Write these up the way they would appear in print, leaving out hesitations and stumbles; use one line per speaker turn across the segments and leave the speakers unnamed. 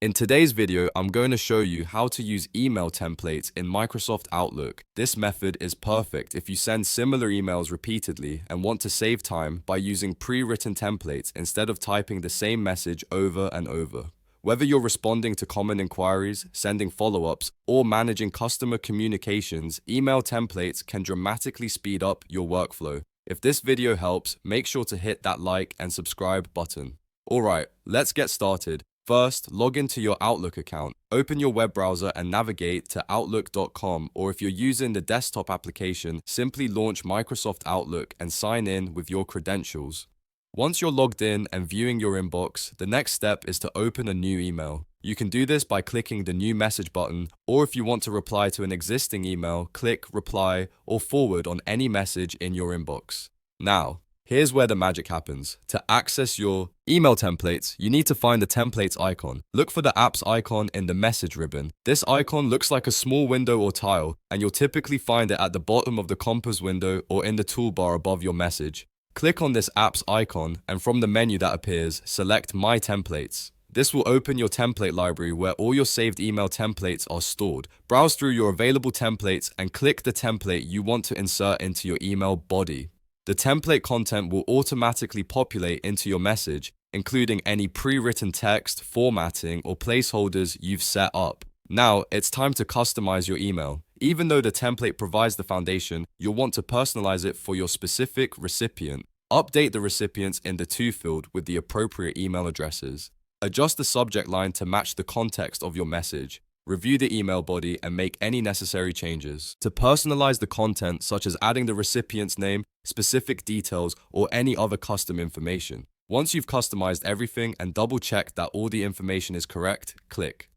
In today's video, I'm going to show you how to use email templates in Microsoft Outlook. This method is perfect if you send similar emails repeatedly and want to save time by using pre-written templates instead of typing the same message over and over. Whether you're responding to common inquiries, sending follow-ups, or managing customer communications, email templates can dramatically speed up your workflow. If this video helps, make sure to hit that like and subscribe button. Alright, let's get started. First, log into your Outlook account. Open your web browser and navigate to outlook.com, or if you're using the desktop application, simply launch Microsoft Outlook and sign in with your credentials. Once you're logged in and viewing your inbox, the next step is to open a new email. You can do this by clicking the New Message button, or if you want to reply to an existing email, click Reply or Forward on any message in your inbox. Now, here's where the magic happens. To access your email templates, you need to find the templates icon. Look for the apps icon in the message ribbon. This icon looks like a small window or tile, and you'll typically find it at the bottom of the compass window or in the toolbar above your message. Click on this apps icon, and from the menu that appears, select My Templates. This will open your template library where all your saved email templates are stored. Browse through your available templates and click the template you want to insert into your email body. The template content will automatically populate into your message, including any pre-written text, formatting, or placeholders you've set up. Now, it's time to customize your email. Even though the template provides the foundation, you'll want to personalize it for your specific recipient. Update the recipients in the To field with the appropriate email addresses. Adjust the subject line to match the context of your message. Review the email body and make any necessary changes. To personalize the content, such as adding the recipient's name, specific details, or any other custom information. Once you've customized everything and double-checked that all the information is correct, click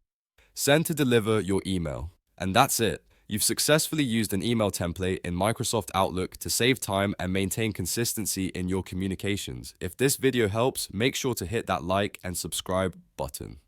Send to deliver your email. And that's it. You've successfully used an email template in Microsoft Outlook to save time and maintain consistency in your communications. If this video helps, make sure to hit that like and subscribe button.